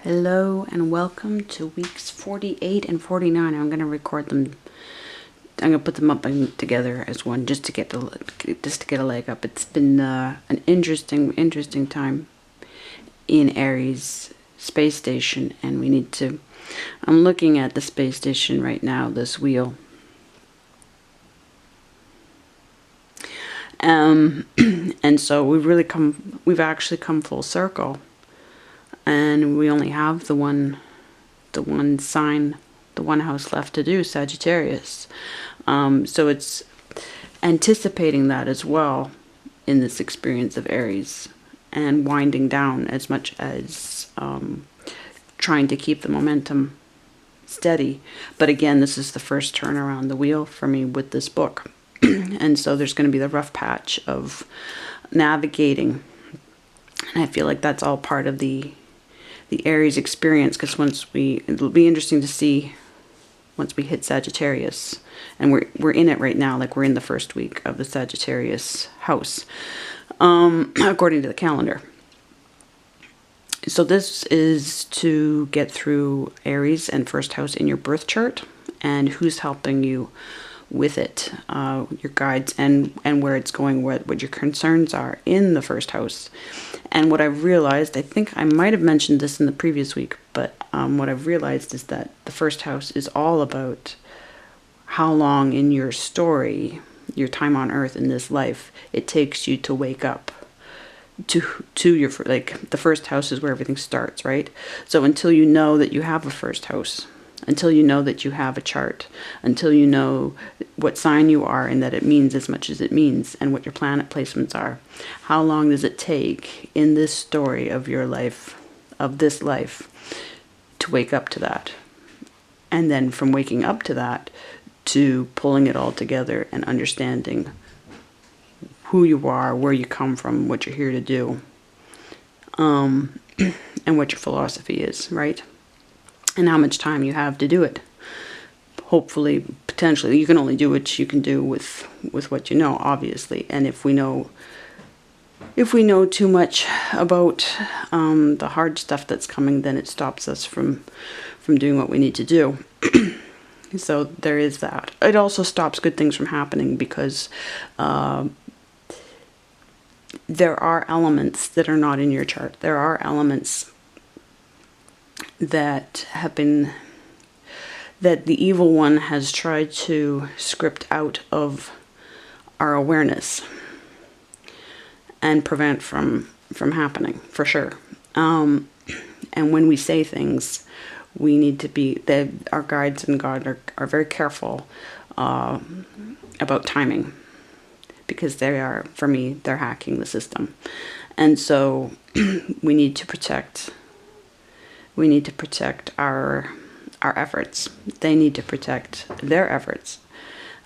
Hello and welcome to weeks 48 and 49. I'm going to record them. I'm going to put them up together as one just to get a leg up. It's been an interesting time in Aries space station, and we need to. I'm looking at the space station right now. This wheel. And so we've actually come full circle. And we only have the one sign, the one house left to do, Sagittarius. So it's anticipating that as well in this experience of Aries, and winding down as much as trying to keep the momentum steady. But again, this is the first turn around the wheel for me with this book. And so there's going to be the rough patch of navigating. And I feel like that's all part of the Aries experience, because it'll be interesting to see once we hit Sagittarius, and we're in it right now, like we're in the first week of the Sagittarius house, according to the calendar. So this is to get through Aries and first house in your birth chart, and who's helping you with it, your guides, and where it's going, what your concerns are in the first house. And what I've realized, I think I might have mentioned this in the previous week, but what I've realized is that the first house is all about how long in your story, your time on Earth in this life, it takes you to wake up to your, like, the first house is where everything starts, right? So until you know that you have a first house, until you know that you have a chart, until you know what sign you are and that it means as much as it means, and what your planet placements are, how long does it take in this story of your life, of this life, to wake up to that? And then from waking up to that to pulling it all together and understanding who you are, where you come from, what you're here to do, and what your philosophy is, right? And how much time you have to do it. Hopefully, potentially, you can only do what you can do with what you know, obviously. And if we know too much about the hard stuff that's coming, then it stops us from doing what we need to do. So there is that. It also stops good things from happening, because there are elements that are not in your chart. There are elements that the evil one has tried to script out of our awareness and prevent from happening, for sure. And when we say things, we need to be, our guides and God are very careful about timing, because they're hacking the system. And so we need to protect our efforts. They need to protect their efforts.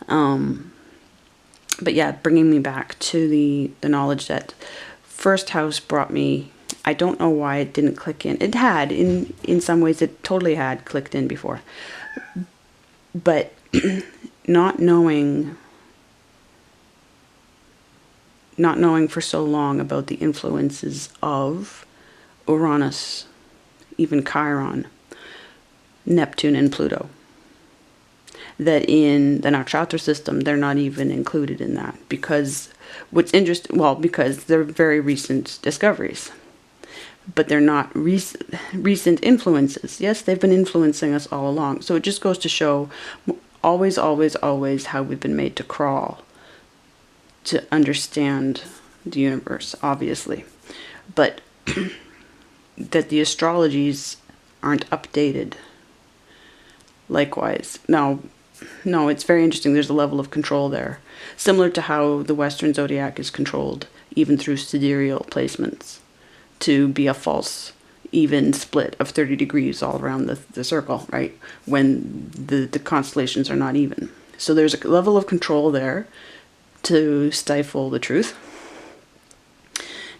But yeah, bringing me back to the knowledge that first house brought me, I don't know why it didn't click in. It had, in some ways, it totally had clicked in before. But not knowing for so long about the influences of Uranus, even Chiron, Neptune, and Pluto, that in the nakshatra system they're not even included in that, because because they're very recent discoveries, but they're not recent influences. Yes, they've been influencing us all along. So it just goes to show always how we've been made to crawl to understand the universe, obviously, but that the astrologies aren't updated likewise. No, it's very interesting. There's a level of control there, similar to how the Western zodiac is controlled, even through sidereal placements, to be a false even split of 30 degrees all around the circle, right? When the constellations are not even. So there's a level of control there to stifle the truth,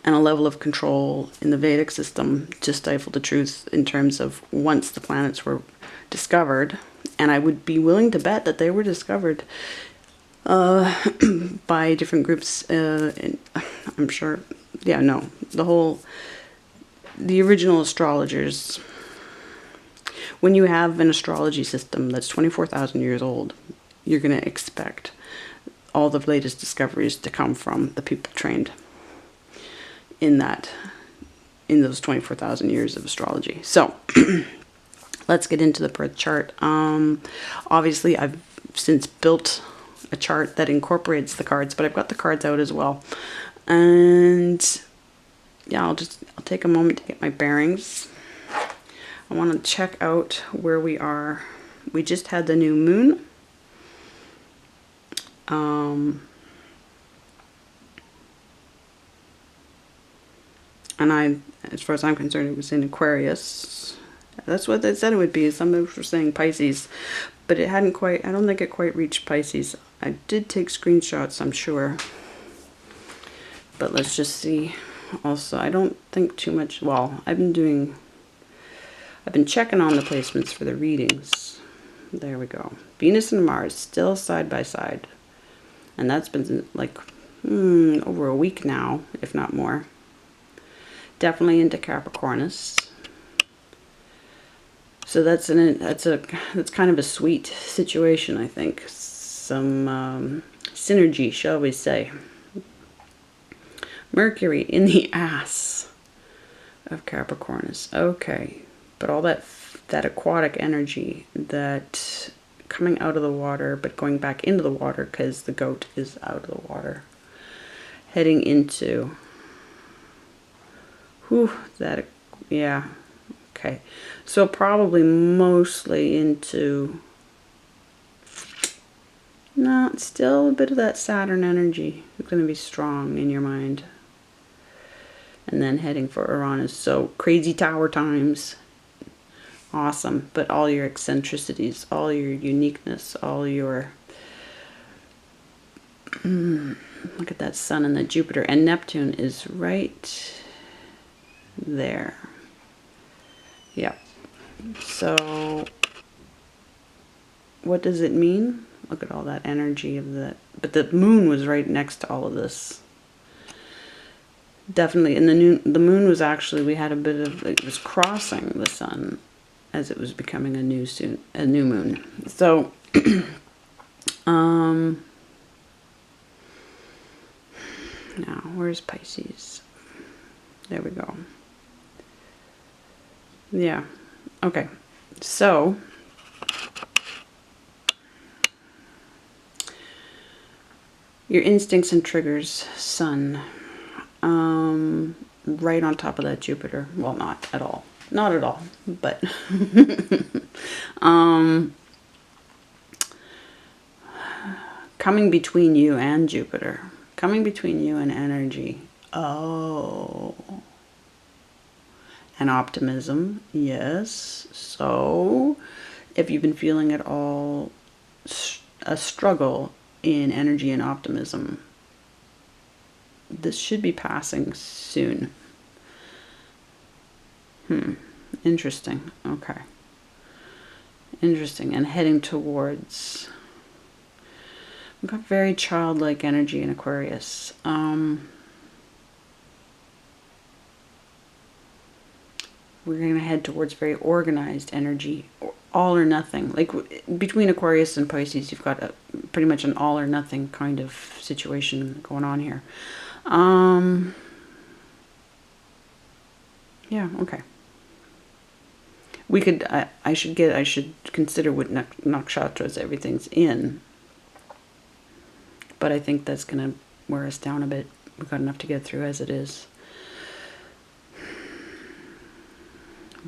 and a level of control in the Vedic system to stifle the truth in terms of once the planets were discovered. And I would be willing to bet that they were discovered by different groups. I'm sure, the original astrologers when you have an astrology system that's 24,000 years old, you're going to expect all the latest discoveries to come from the people trained in those 24,000 years of astrology. So let's get into the birth chart. Obviously, I've since built a chart that incorporates the cards, but I've got the cards out as well. And yeah, I'll take a moment to get my bearings. I want to check out where we are. We just had the new moon. And as far as I'm concerned, it was in Aquarius. That's what they said it would be. Some of us were saying Pisces, but it hadn't quite, I don't think it quite reached Pisces. I did take screenshots, I'm sure. But let's just see. Also, I don't think too much, well, I've been checking on the placements for the readings. There we go. Venus and Mars still side by side. And that's been like over a week now, if not more. Definitely into Capricornus. So that's kind of a sweet situation, I think. Some synergy, shall we say. Mercury in the ass of Capricornus. Okay. But all that aquatic energy, that coming out of the water, but going back into the water because the goat is out of the water. Heading into... yeah. Okay. So probably mostly into... No, still a bit of that Saturn energy. It's going to be strong in your mind. And then heading for Uranus. So crazy tower times. Awesome. But all your eccentricities, all your uniqueness, all your... look at that sun and the Jupiter. And Neptune is right there. Yep. So what does it mean? Look at all that energy of that. But the moon was right next to all of this. Definitely. And the moon was actually, we had a bit of, it was crossing the sun as it was becoming a new moon. So now where's Pisces? There we go. Yeah. Okay. So your instincts and triggers, sun, right on top of that Jupiter. Well, not at all. Not at all, but coming between you and Jupiter, coming between you and energy. Oh. And optimism, yes. So, if you've been feeling at all a struggle in energy and optimism, this should be passing soon. Interesting. Okay. Interesting. And heading towards... we've got very childlike energy in Aquarius. We're going to head towards very organized energy, all or nothing. Like between Aquarius and Pisces, you've got pretty much an all or nothing kind of situation going on here. Yeah, okay. We could, I should consider what nakshatras everything's in. But I think that's going to wear us down a bit. We've got enough to get through as it is.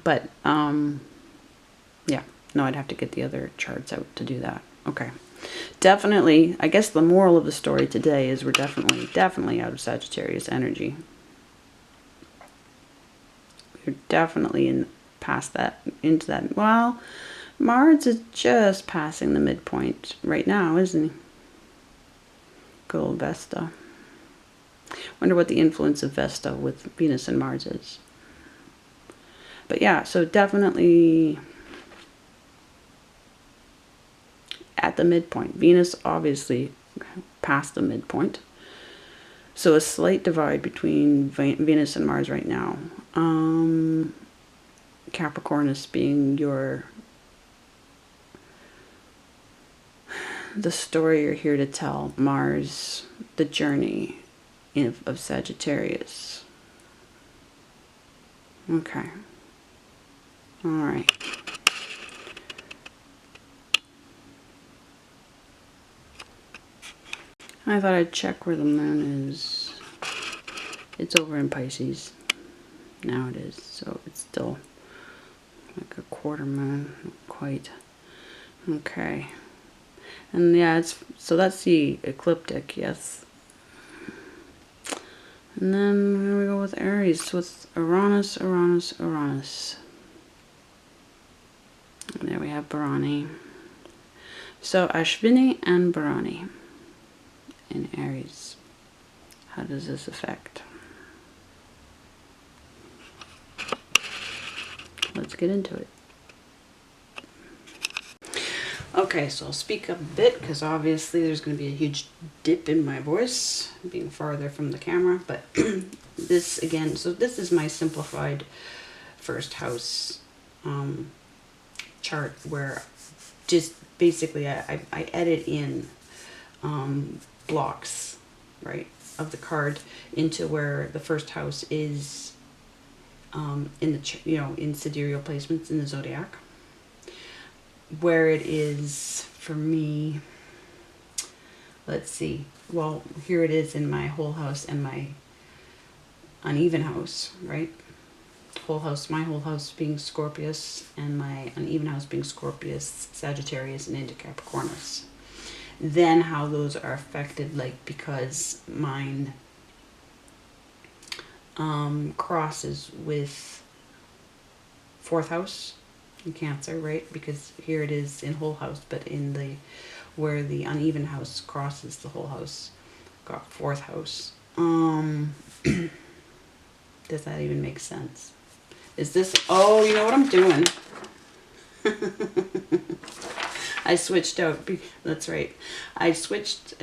But, yeah, no, I'd have to get the other charts out to do that. Okay. Definitely, I guess the moral of the story today is we're definitely out of Sagittarius energy. We're definitely past that, into that. Well, Mars is just passing the midpoint right now, isn't he? Good old Vesta. Wonder what the influence of Vesta with Venus and Mars is. But yeah, so definitely at the midpoint. Venus obviously past the midpoint. So a slight divide between Venus and Mars right now. Capricornus being the story you're here to tell. Mars, the journey of Sagittarius. Okay. All right. I thought I'd check where the moon is. It's over in Pisces. Now it is. So it's still like a quarter moon. Not quite. Okay. And yeah, so that's the ecliptic, yes. And then here we go with Aries. So it's Uranus. And there we have Bharani. So Ashvini and Bharani in Aries. How does this affect? Let's get into it. Okay, so I'll speak up a bit because obviously there's going to be a huge dip in my voice being farther from the camera. But this again, so this is my simplified first house chart where just basically I edit in blocks, right, of the card into where the first house is in the in sidereal placements in the zodiac. Where it is for me, let's see, well, here it is in my whole house and my uneven house, right? Whole house, my whole house being Scorpius and my uneven house being Scorpius, Sagittarius, and into Capricornus. Then how those are affected, like, because mine crosses with fourth house in Cancer, right? Because here it is in whole house, but in where the uneven house crosses the whole house, got fourth house. Does that even make sense? Is this, oh, you know what I'm doing? I switched out, that's right. I switched,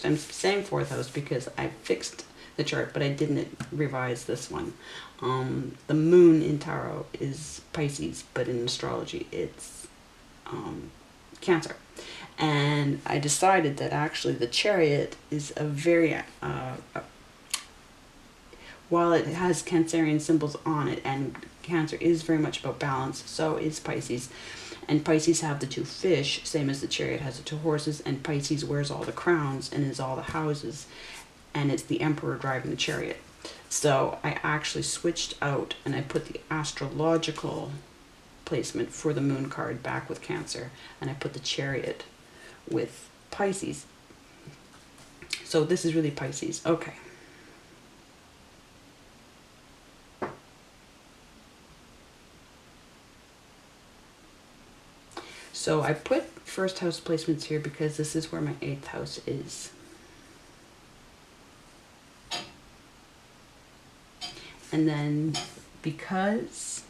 I'm saying fourth house because I fixed the chart, but I didn't revise this one. The moon in tarot is Pisces, but in astrology it's Cancer. And I decided that actually the Chariot is a very, while it has Cancerian symbols on it, and Cancer is very much about balance, so is Pisces. And Pisces have the two fish, same as the Chariot has the two horses, and Pisces wears all the crowns and is all the houses, and it's the Emperor driving the Chariot. So I actually switched out and I put the astrological placement for the moon card back with Cancer, and I put the Chariot with Pisces. So this is really Pisces. Okay. So I put first house placements here because this is where my 8th house is. And then because,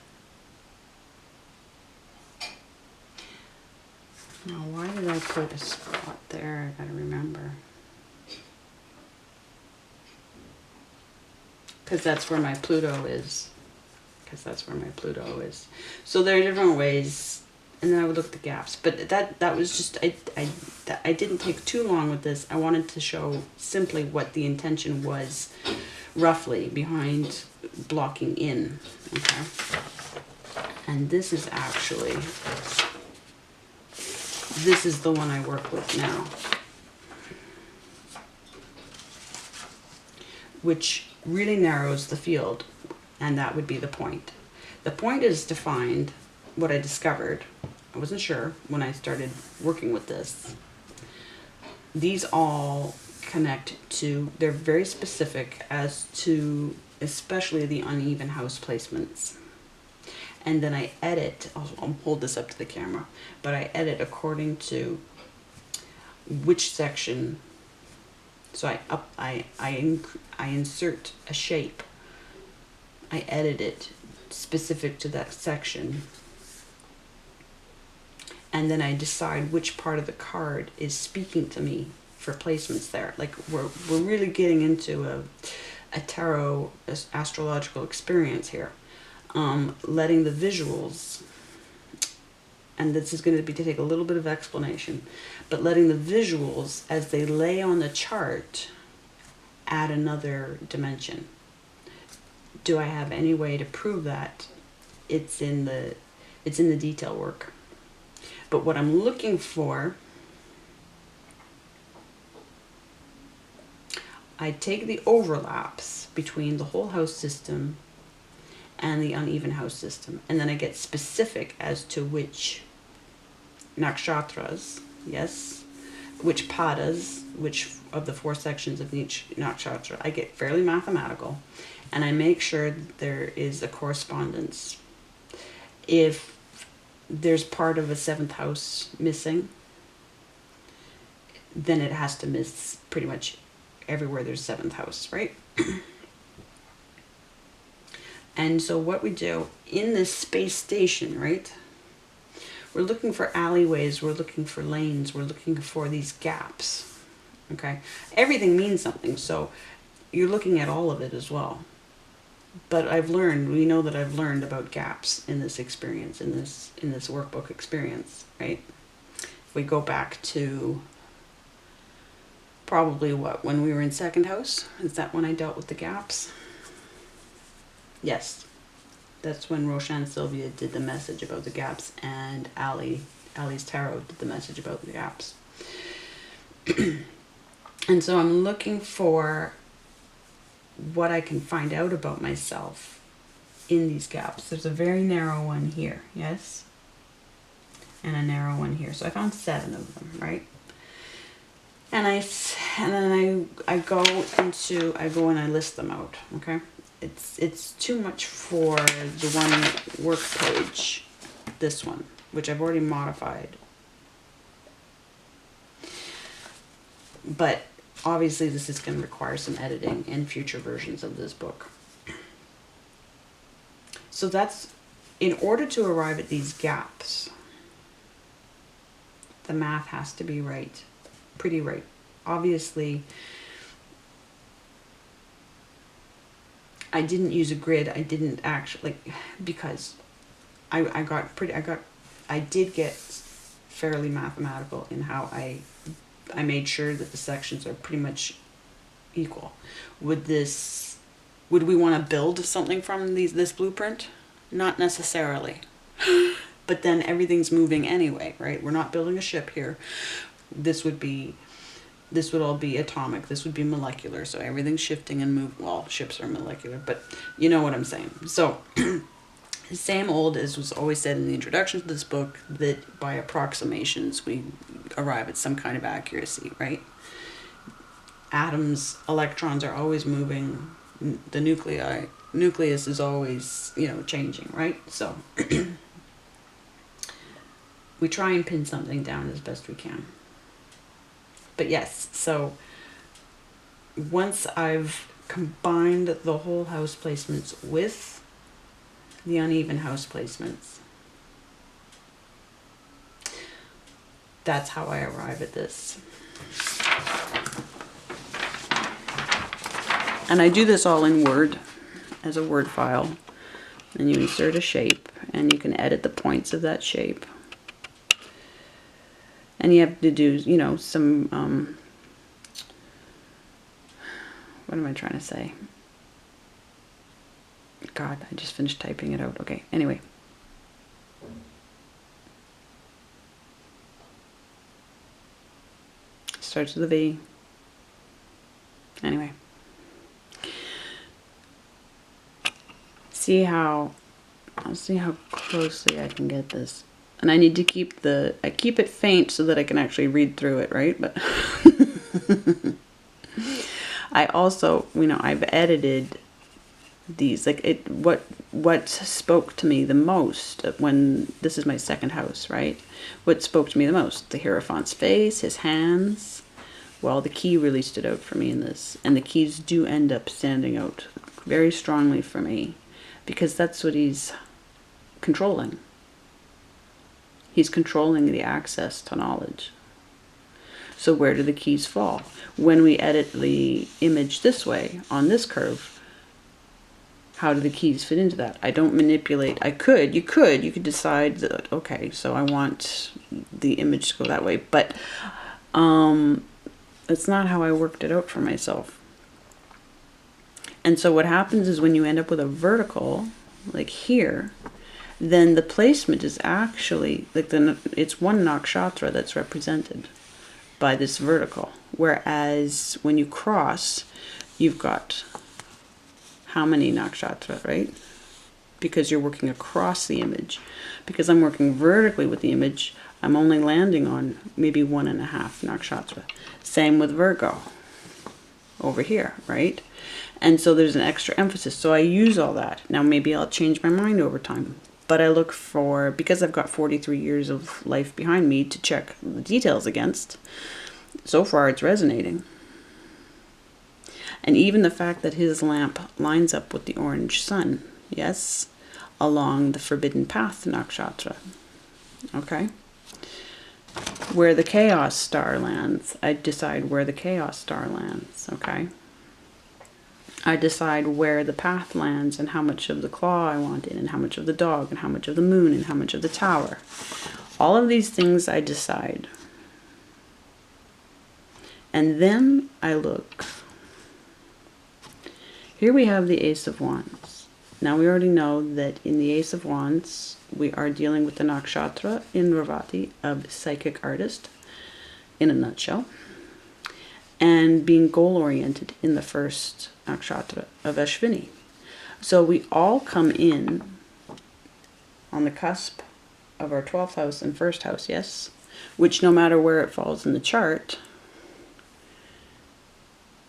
now why did I put a spot there? I gotta remember. Because that's where my Pluto is. So there are different ways, and then I would look at the gaps. But that was just, I didn't take too long with this. I wanted to show simply what the intention was roughly behind blocking in. Okay. And this is actually, this is the one I work with now, which really narrows the field, and that would be the point. The point is to find what I discovered. I wasn't sure when I started working with this. These all connect to, they're very specific as to especially the uneven house placements. And then I edit, I'll hold this up to the camera, but I edit according to which section. So I insert a shape. I edit it specific to that section. And then I decide which part of the card is speaking to me for placements there. Like we're really getting into a tarot astrological experience here. letting the visuals, and this is going to take a little bit of explanation, but letting the visuals as they lay on the chart add another dimension. Do I have any way to prove that? It's in the detail work. But what I'm looking for, I take the overlaps between the whole house system and the uneven house system, and then I get specific as to which nakshatras, yes, which padas, which of the 4 sections of each nakshatra. I get fairly mathematical, and I make sure that there is a correspondence. If there's part of a 7th house missing, then it has to miss pretty much everywhere there's 7th house, right? And so what we do in this space station, right? We're looking for alleyways, we're looking for lanes, we're looking for these gaps, okay? Everything means something, so you're looking at all of it as well. But we know that I've learned about gaps in this experience, in this workbook experience, right? If we go back to probably when we were in 2nd house, is that when I dealt with the gaps? Yes. That's when Roshan Sylvia did the message about the gaps, and Ali's Tarot did the message about the gaps. And so I'm looking for what I can find out about myself in these gaps. There's a very narrow one here, yes? And a narrow one here. So I found 7 of them, right? And then I go and I list them out, okay? It's too much for the one work page, this one, which I've already modified. But obviously this is going to require some editing in future versions of this book. So that's, in order to arrive at these gaps, the math has to be right, pretty right. Obviously, I didn't use a grid. I didn't actually, because I did get fairly mathematical in how I made sure that the sections are pretty much equal. Would we want to build something from this blueprint? Not necessarily. But then everything's moving anyway, right? We're not building a ship here. This would all be atomic. This would be molecular. So everything's shifting and moving. Well, ships are molecular, but you know what I'm saying. So same old as was always said in the introduction to this book, that by approximations we arrive at some kind of accuracy, right? Atoms, electrons are always moving. The nucleus is always, changing, right? So we try and pin something down as best we can. But yes, so once I've combined the whole house placements with the uneven house placements, that's how I arrive at this. And I do this all in Word, as a Word file. And you insert a shape, and you can edit the points of that shape. And you have to do, some, what am I trying to say? God, I just finished typing it out. Okay, anyway. Starts with a V. Anyway. I'll see how closely I can get this. And I need to keep I keep it faint so that I can actually read through it, right? But I also, I've edited these, like what spoke to me the most when this is my 2nd house, right? What spoke to me the most? The Hierophant's face, his hands. Well, the key really stood out for me in this, and the keys do end up standing out very strongly for me because that's what he's controlling. He's controlling the access to knowledge. So where do the keys fall? When we edit the image this way, on this curve, how do the keys fit into that? I don't manipulate. You could decide that, okay, so I want the image to go that way, but that's not how I worked it out for myself. And so what happens is when you end up with a vertical, like here, then the placement is actually, like it's one nakshatra that's represented by this vertical. Whereas when you cross, you've got how many nakshatra, right? Because you're working across the image. Because I'm working vertically with the image, I'm only landing on maybe 1.5 nakshatra. Same with Virgo over here, right? And so there's an extra emphasis. So I use all that. Now maybe I'll change my mind over time. But I look for, because I've got 43 years of life behind me to check the details against, so far it's resonating. And even the fact that his lamp lines up with the orange sun, yes, along the Forbidden Path nakshatra, okay? Where the chaos star lands, I decide where the chaos star lands, okay? I decide where the path lands and how much of the claw I want in, and how much of the dog, and how much of the moon, and how much of the tower. All of these things I decide. And then I look. Here we have the Ace of Wands. Now we already know that in the Ace of Wands, we are dealing with the nakshatra in Ravati of psychic artist, in a nutshell, and being goal-oriented in the first nakshatra of Ashvini. So we all come in on the cusp of our 12th house and first house, yes? Which, no matter where it falls in the chart,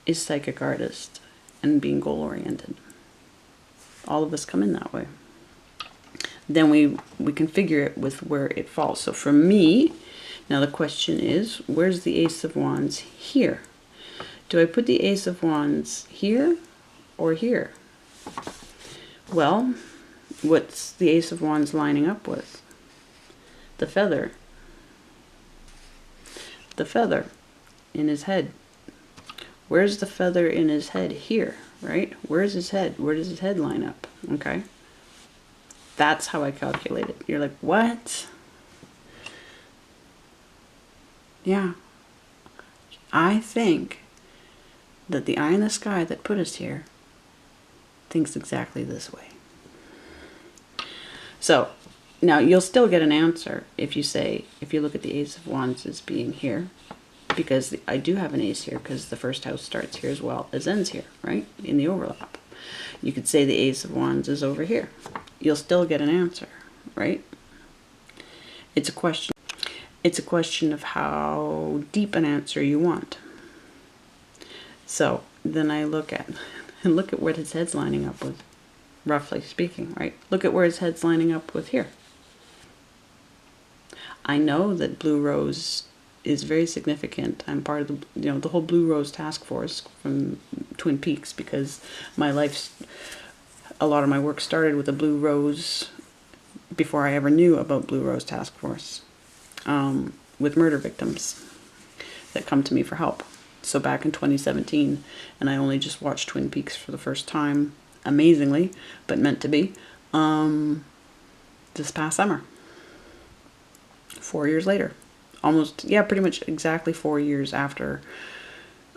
is psychic artist and being goal-oriented. All of us come in that way. Then we configure it with where it falls. So for me, now the question is, where's the Ace of Wands here? Do I put the Ace of Wands here or here? Well, what's the Ace of Wands lining up with? The feather. The feather in his head. Where's the feather in his head? Here, right? Where's his head? Where does his head line up? Okay. That's how I calculate it. You're like, what? Yeah. I think that the eye in the sky that put us here thinks exactly this way. So, now you'll still get an answer if you say, if you look at the Ace of Wands as being here, because I do have an ace here, because the first house starts here as well as ends here, right? In the overlap. You could say the Ace of Wands is over here. You'll still get an answer, right? It's a question. It's a question of how deep an answer you want. So then I look at where his head's lining up with, roughly speaking, right? Look at where his head's lining up with here. I know that Blue Rose is very significant. I'm part of the whole Blue Rose task force from Twin Peaks, because a lot of my work started with a Blue Rose before I ever knew about Blue Rose task force, with murder victims that come to me for help. So back in 2017, and I only just watched Twin Peaks for the first time, amazingly, but meant to be, this past summer. 4 years later. Almost, yeah, pretty much exactly 4 years after,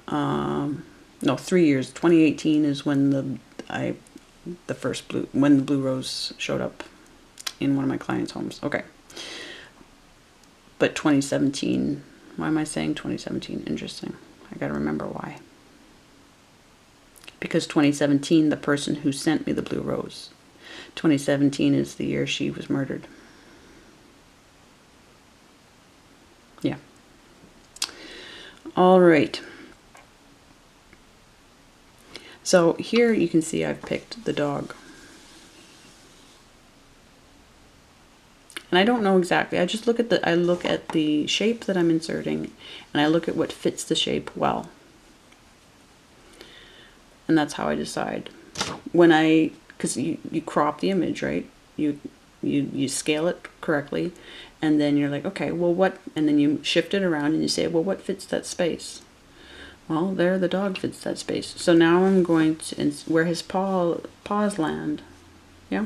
no, 3 years. 2018 is when when the Blue Rose showed up in one of my clients' homes. Okay. But 2017, why am I saying 2017? Interesting. I gotta remember why. Because 2017, the person who sent me the Blue Rose, 2017 is the year she was murdered. Yeah. All right. So here you can see I've picked the dog. And I don't know exactly. I just look at the shape that I'm inserting, and I look at what fits the shape well. And that's how I decide. Because you crop the image, right? You scale it correctly, and then you're like, okay, well what, and then you shift it around and you say, well, what fits that space? Well, there the dog fits that space. So now I'm going to, where his paws land, yeah?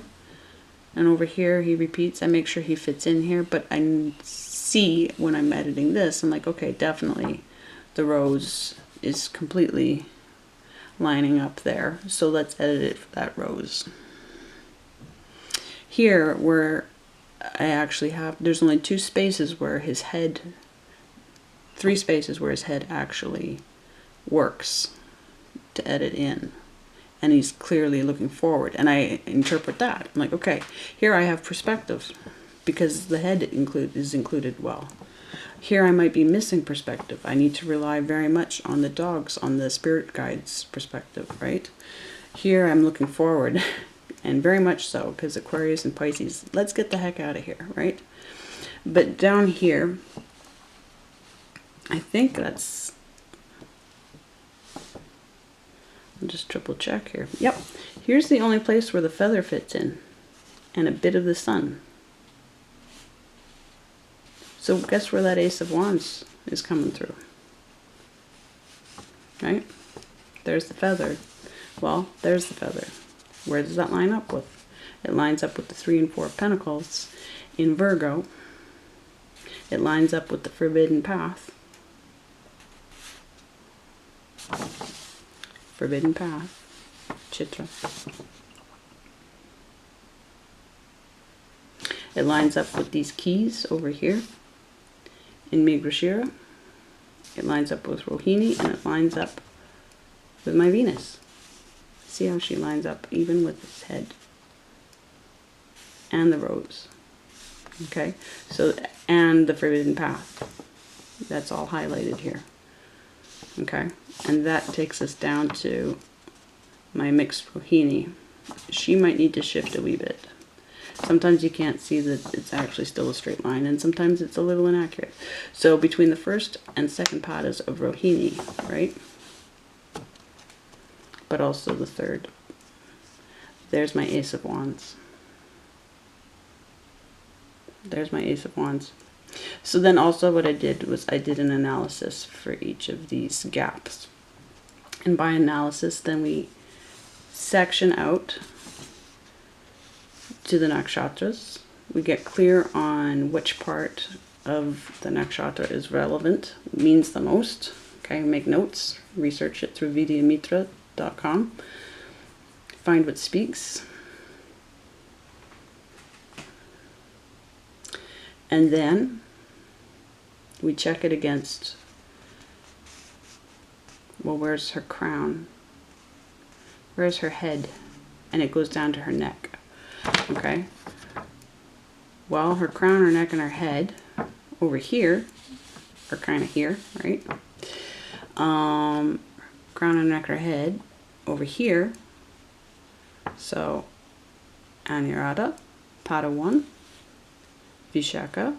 And over here he repeats, I make sure he fits in here, but I see when I'm editing this, I'm like, okay, definitely the rose is completely lining up there. So let's edit it for that rose. Here, where I actually have, there's only 2 spaces where his head, 3 spaces where his head actually works to edit in. And he's clearly looking forward. And I interpret that. I'm like, okay, here I have perspective because the head is included well. Here I might be missing perspective. I need to rely very much on the dogs, on the spirit guides perspective, right? Here I'm looking forward. And very much so, because Aquarius and Pisces, let's get the heck out of here, right? But down here, I think that's, I'll just triple check here. Yep, here's the only place where the feather fits in, and a bit of the sun. So guess where that Ace of Wands is coming through, right? There's the feather. Well, there's the feather. Where does that line up with? It lines up with the 3 and 4 of Pentacles in Virgo. It lines up with the Forbidden Path. Forbidden Path. Chitra. It lines up with these keys over here in Migrashira. It lines up with Rohini, and it lines up with my Venus. See how she lines up even with his head and the rose. Okay, so, and the Forbidden Path. That's all highlighted here. Okay, and that takes us down to my mixed Rohini. She might need to shift a wee bit. Sometimes you can't see that it's actually still a straight line, and sometimes it's a little inaccurate. So between the first and second padas of Rohini, right? But also the third. There's my Ace of Wands. There's my Ace of Wands. So then also what I did was I did an analysis for each of these gaps. And by analysis, then we section out to the nakshatras. We get clear on which part of the nakshatra is relevant, means the most. Okay, make notes, research it through vidyamitra.com. Find what speaks. And then we check it against, well, where's her crown? Where's her head? And it goes down to her neck. Okay. Well, her crown, her neck, and her head over here are kind of here, right? Crown and neck, her head over here. So, Anurada, Pada 1, Vishaka,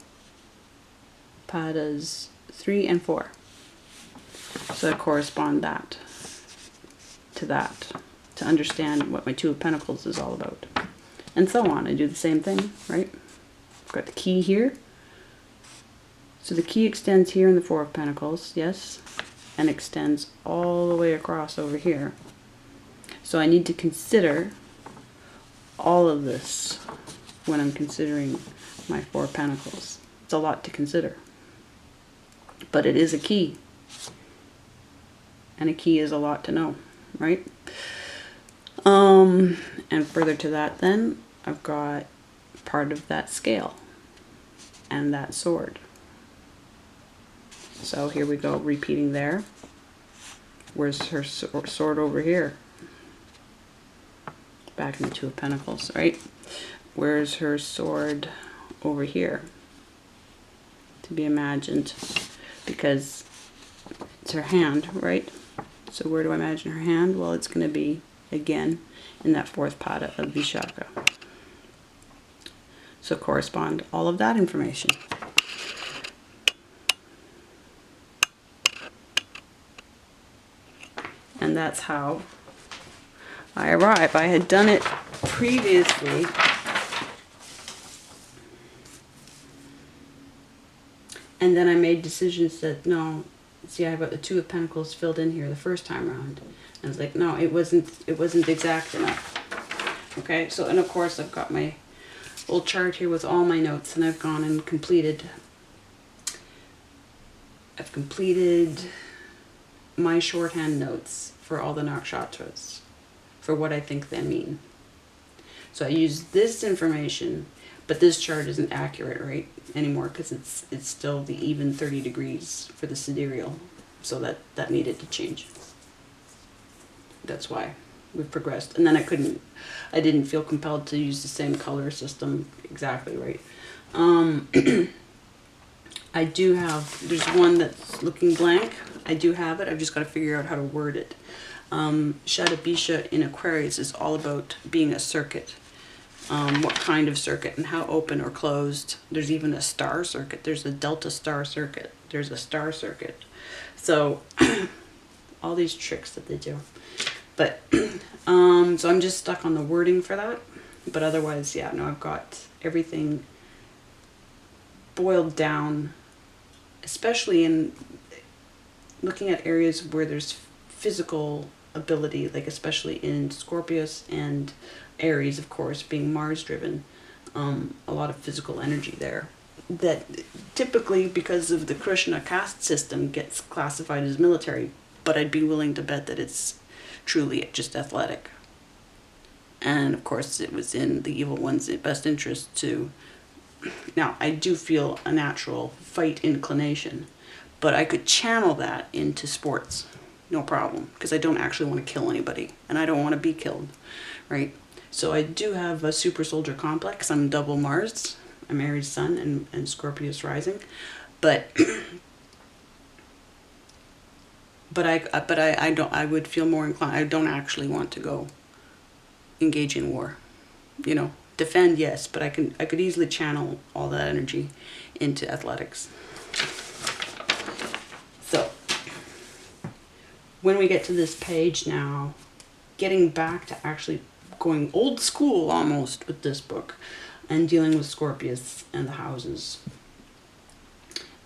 Padas 3 and 4. So I correspond that, to understand what my Two of Pentacles is all about. And so on. I do the same thing, right? I've got the key here. So the key extends here in the Four of Pentacles, yes, and extends all the way across over here. So I need to consider all of this when I'm considering my Four of Pentacles. It's a lot to consider. But it is a key. And a key is a lot to know, right? And further to that then, I've got part of that scale and that sword. So here we go, repeating there. Where's her sword over here? Back in the Two of Pentacles, right? Where's her sword over here? To be imagined, because it's her hand, right? So where do I imagine her hand? Well, it's going to be, again, in that fourth pada of Vishaka. So correspond all of that information. And that's how I arrive. I had done it previously. And then I made decisions that, no, see, I got the Two of Pentacles filled in here the first time around. And it's like, no, it wasn't exact enough. Okay, so, and of course I've got my old chart here with all my notes, and I've gone and completed my shorthand notes for all the nakshatras, for what I think they mean. So I use this information, but this chart isn't accurate right anymore because it's still the even 30 degrees for the sidereal. So that needed to change. That's why we've progressed. And then I didn't feel compelled to use the same color system exactly right. I do have, there's one that's looking blank. I do have it. I've just got to figure out how to word it. Shadabisha in Aquarius is all about being a circuit. What kind of circuit and how open or closed. There's even a star circuit. There's a delta star circuit. There's a star circuit. So all these tricks that they do. But so I'm just stuck on the wording for that. But otherwise, yeah, no, I've got everything boiled down, especially in looking at areas where there's physical ability, like especially in Scorpius and Aries, of course, being Mars driven, a lot of physical energy there that typically, because of the Krishna caste system, gets classified as military, but I'd be willing to bet that it's truly just athletic. And of course it was in the evil one's best interest to, now I do feel a natural fight inclination, but I could channel that into sports, no problem, because I don't actually want to kill anybody, and I don't want to be killed, right? So I do have a super soldier complex. I'm double Mars. I'm Aries Sun and Scorpius rising, but I would feel more inclined. I don't actually want to go engage in war, you know. Defend, yes, but I could easily channel all that energy into athletics. So when we get to this page now, getting back to actually going old school almost with this book and dealing with Scorpius and the houses,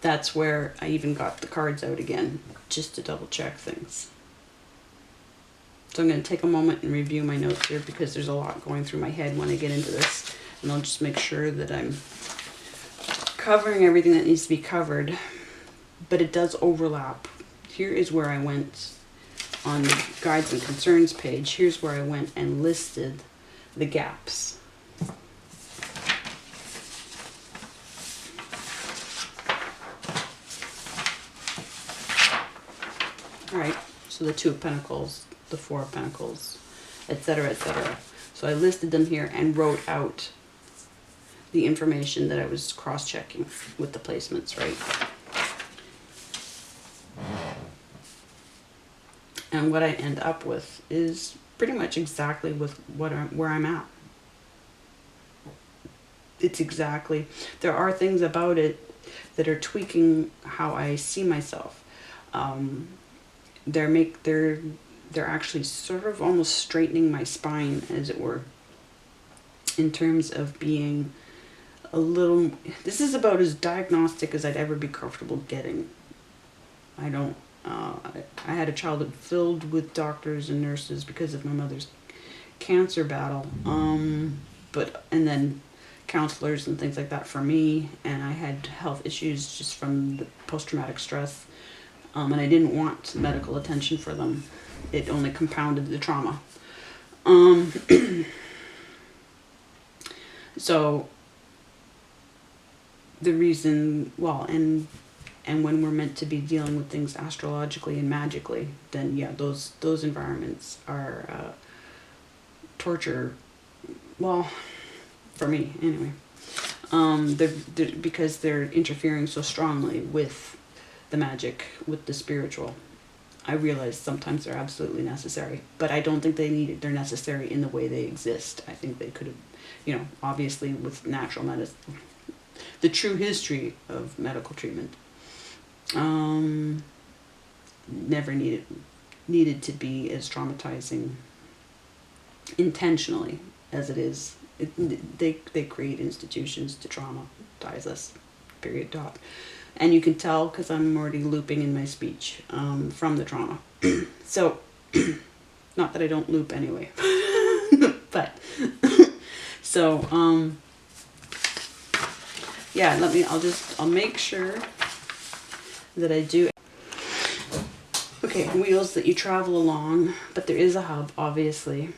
that's where I even got the cards out again just to double check things. So I'm going to take a moment and review my notes here because there's a lot going through my head when I get into this, and I'll just make sure that I'm covering everything that needs to be covered, but it does overlap. Here is where I went on the Guides and Concerns page. Here's where I went and listed the gaps. Alright, so the Two of Pentacles, the Four of Pentacles, etc., etc. So I listed them here and wrote out the information that I was cross-checking with the placements, right? And what I end up with is pretty much exactly with where I'm at. It's exactly, there are things about it that are tweaking how I see myself. They're actually sort of almost straightening my spine, as it were, in terms of being a little, this is about as diagnostic as I'd ever be comfortable getting. I had a childhood filled with doctors and nurses because of my mother's cancer battle, and then counselors and things like that for me, and I had health issues just from the post-traumatic stress, and I didn't want medical attention for them. It only compounded the trauma. So the reason, well, and when we're meant to be dealing with things astrologically and magically, then yeah, those environments are torture. Well, for me anyway. Because they're interfering so strongly with the magic, with the spiritual. I realize sometimes they're absolutely necessary, but I don't think they're necessary in the way they exist. I think they could have, you know, obviously with natural medicine, the true history of medical treatment, never needed to be as traumatizing intentionally as it is. They create institutions to traumatize us, period, dot. And you can tell because I'm already looping in my speech from the trauma. So, not that I don't loop anyway. But, so, yeah, I'll make sure that I do. Okay, wheels that you travel along, but there is a hub, obviously.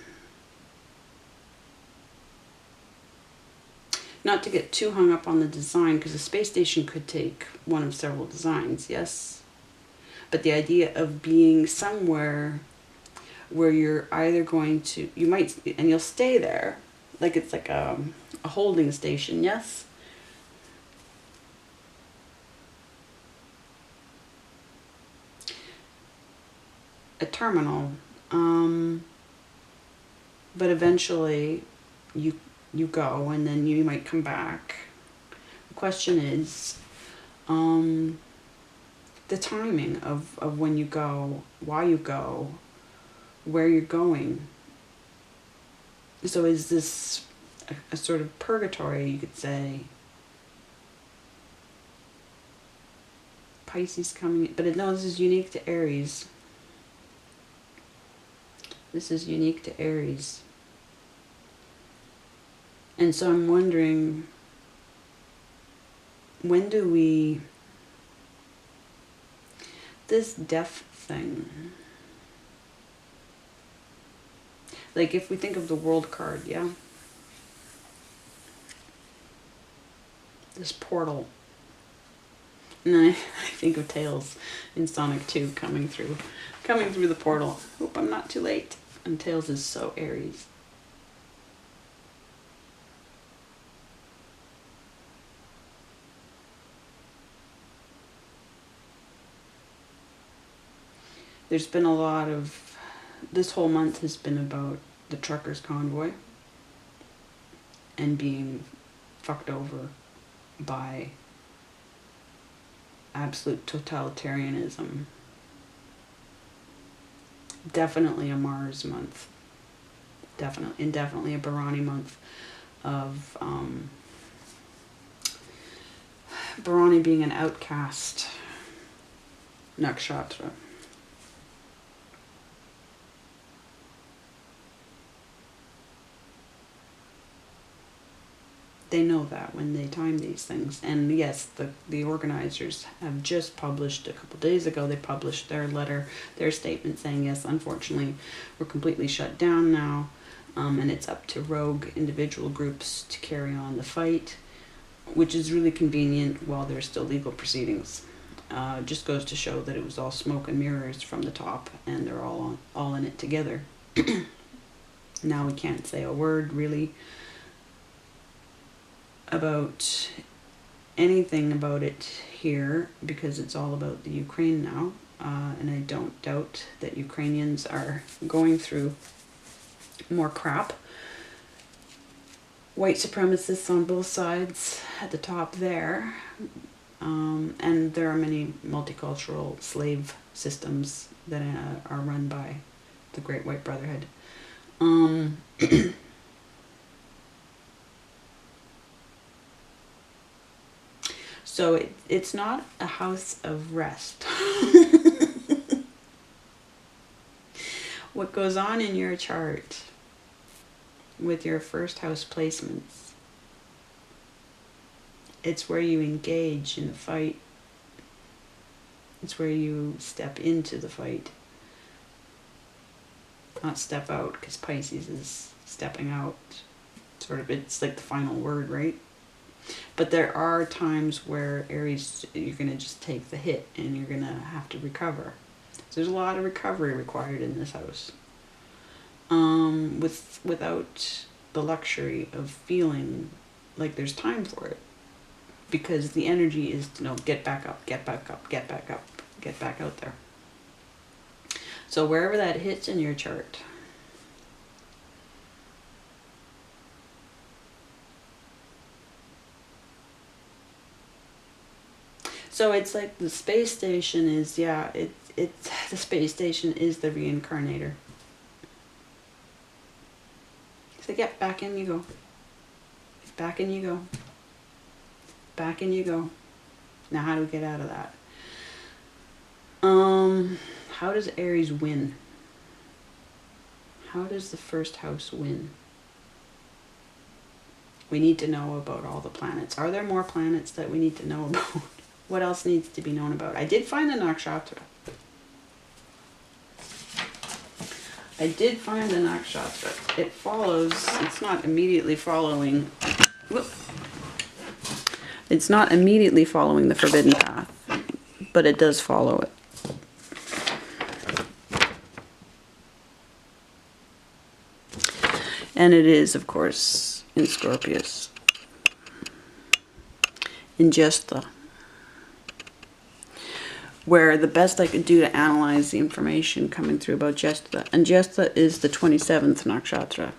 Not to get too hung up on the design, because a space station could take one of several designs, yes. But the idea of being somewhere where you're either going to, you might, and you'll stay there, like it's like a holding station, yes? A terminal, but eventually you go, and then you might come back. The question is the timing of when you go, why you go, where you're going. So is this a sort of purgatory, you could say? Pisces coming, but no, this is unique to Aries. This is unique to Aries. And so I'm wondering, when do we, this death thing, like if we think of the World card, yeah? This portal. And then I think of Tails in Sonic 2 coming through the portal. Hope I'm not too late. And Tails is so Aries. There's been a lot of, this whole month has been about the truckers' convoy and being fucked over by absolute totalitarianism. Definitely a Mars month. Definitely a Bharani month of Bharani being an outcast nakshatra. They know that when they time these things. And yes, the organizers have just published, a couple days ago, they published their letter, their statement saying, yes, unfortunately, we're completely shut down now, and it's up to rogue individual groups to carry on the fight, which is really convenient while there's still legal proceedings. Just goes to show that it was all smoke and mirrors from the top, and they're all in it together. Now we can't say a word, really, about anything about it here, because it's all about the Ukraine now, and I don't doubt that Ukrainians are going through more crap. White supremacists on both sides at the top there, and there are many multicultural slave systems that are run by the Great White Brotherhood. So it's not a house of rest. What goes on in your chart with your first house placements, it's where you engage in the fight. It's where you step into the fight. Not step out, because Pisces is stepping out. Sort of, it's like the final word, right? But there are times where Aries, you're going to just take the hit and you're going to have to recover. So there's a lot of recovery required in this house. Without the luxury of feeling like there's time for it. Because the energy is to get back up, get back up, get back up, get back out there. So wherever that hits in your chart, so it's like the space station is, yeah, the space station is the reincarnator. So yeah, back in you go. Back in you go. Back in you go. Now, how do we get out of that? How does Aries win? How does the first house win? We need to know about all the planets. Are there more planets that we need to know about? What else needs to be known about? I did find the nakshatra. I did find the nakshatra. It follows, it's not immediately following, whoop. It's not immediately following the forbidden path, but it does follow it. And it is, of course, in Scorpius. In Jesta. Where the best I could do to analyze the information coming through about Jesta. And Jesta is the 27th nakshatra.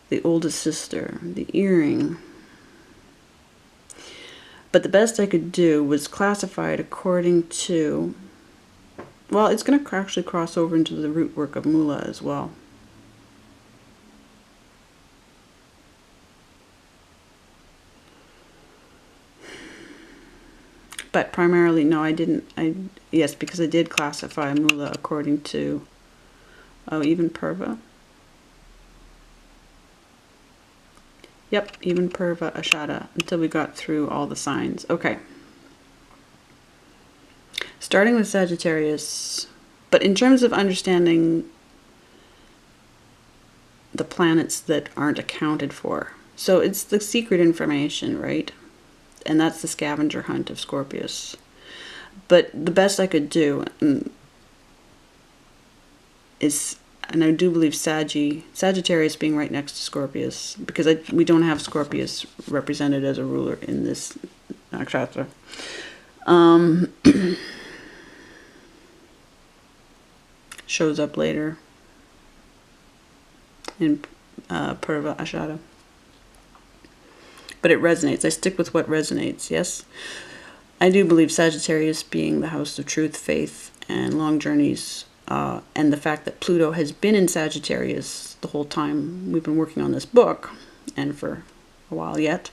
The oldest sister. The earring. But the best I could do was classify it according to... Well, it's going to actually cross over into the root work of Mula as well. But primarily, no, I didn't. Yes, because I did classify Mula according to, oh, even Purva. Yep, even Purva, Ashada, until we got through all the signs. Okay. Starting with Sagittarius, but in terms of understanding the planets that aren't accounted for. So it's the secret information, right? And that's the scavenger hunt of Scorpius. But the best I could do is, and I do believe Sagittarius being right next to Scorpius, because we don't have Scorpius represented as a ruler in this nakshatra. Shows up later in Purva Ashada. But it resonates. I stick with what resonates, yes? I do believe Sagittarius being the house of truth, faith, and long journeys, and the fact that Pluto has been in Sagittarius the whole time we've been working on this book, and for a while yet.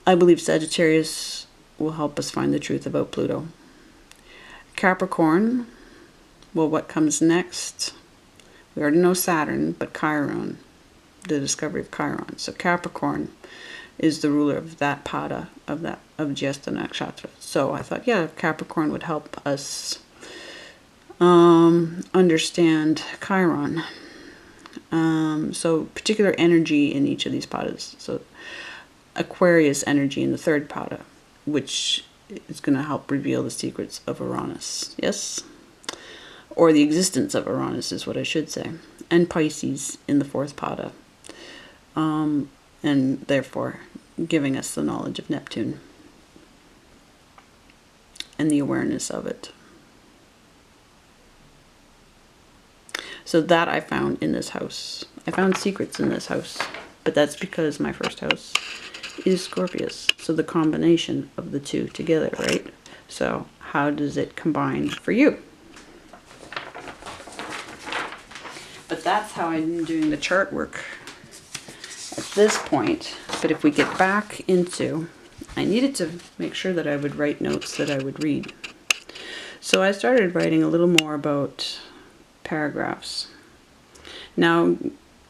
I believe Sagittarius will help us find the truth about Pluto. Capricorn, well, what comes next? We already know Saturn, but Chiron, the discovery of Chiron. So Capricorn is the ruler of that pada, of Jesta Nakshatra. So I thought, yeah, Capricorn would help us understand Chiron. So particular energy in each of these padas. So Aquarius energy in the third pada, which is going to help reveal the secrets of Uranus. Yes? Or the existence of Uranus is what I should say. And Pisces in the fourth pada. And therefore giving us the knowledge of Neptune and the awareness of it. So that I found in this house. I found secrets in this house, but that's because my first house is Scorpius. So the combination of the two together, right? So how does it combine for you? But that's how I'm doing the chart work at this point. But if we get back into, I needed to make sure that I would write notes that I would read. So I started writing a little more about paragraphs. Now,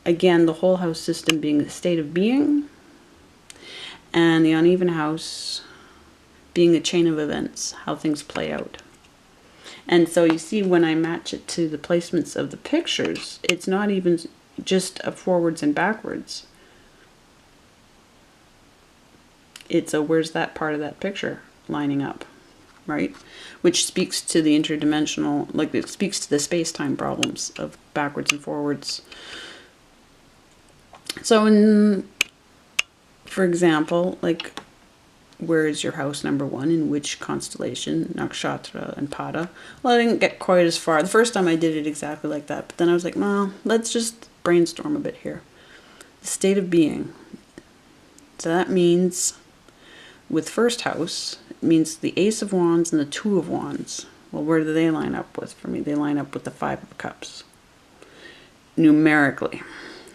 again, the whole house system being the state of being, and the uneven house being a chain of events, how things play out. And so you see, when I match it to the placements of the pictures, it's not even just a forwards and backwards. It's a where's that part of that picture lining up, right? Which speaks to the interdimensional, like it speaks to the space-time problems of backwards and forwards. So for example, like, where is your house number 1 in which constellation, nakshatra and pada? Well, I didn't get quite as far. The first time I did it exactly like that, but then I was like, well, let's just brainstorm a bit here. The state of being. So that means, with first house, it means the Ace of Wands and the Two of Wands. Well, where do they line up with for me? They line up with the Five of Cups. Numerically,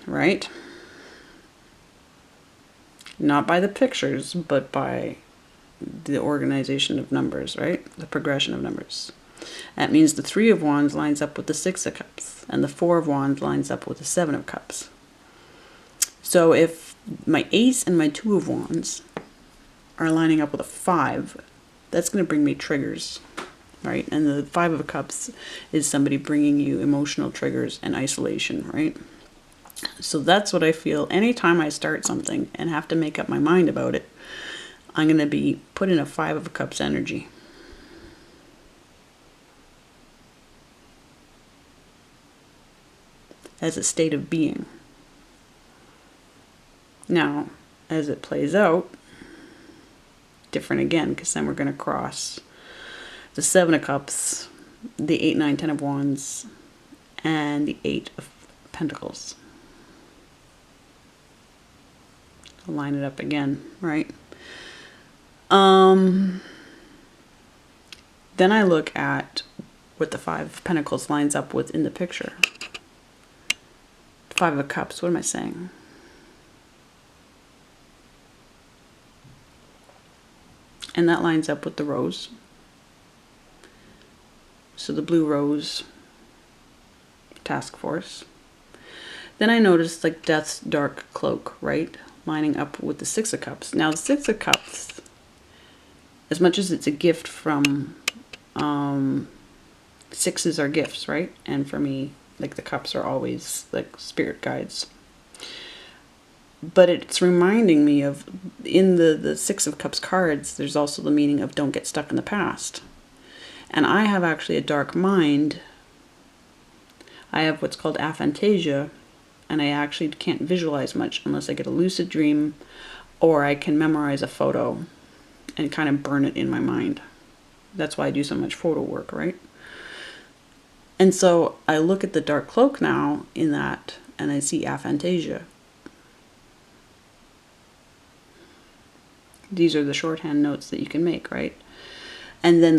right? Not by the pictures, but by the organization of numbers, right? The progression of numbers. That means the 3 of Wands lines up with the 6 of Cups, and the 4 of Wands lines up with the 7 of Cups. So if my Ace and my 2 of Wands are lining up with a 5, that's going to bring me triggers, right? And the 5 of Cups is somebody bringing you emotional triggers and isolation, right? So that's what I feel. Anytime I start something and have to make up my mind about it, I'm going to be put in a 5 of Cups energy. As a state of being. Now, as it plays out, different again, because then we're going to cross the 7 of Cups, the 8, 9, 10 of Wands, and the 8 of Pentacles. I'll line it up again, right? Then I look at what the 5 of Pentacles lines up with in the picture. 5 of Cups, what am I saying? And that lines up with the rose. So the blue rose task force. Then I noticed like Death's dark cloak, right? Lining up with the 6 of Cups. Now the 6 of Cups, as much as it's a gift from, 6s are gifts, right? And for me, like the cups are always like spirit guides. But it's reminding me of, in the 6 of Cups cards, there's also the meaning of don't get stuck in the past. And I have actually a dark mind. I have what's called aphantasia, and I actually can't visualize much unless I get a lucid dream or I can memorize a photo and kind of burn it in my mind. That's why I do so much photo work, right? And so I look at the dark cloak now in that, and I see aphantasia. These are the shorthand notes that you can make, right? And then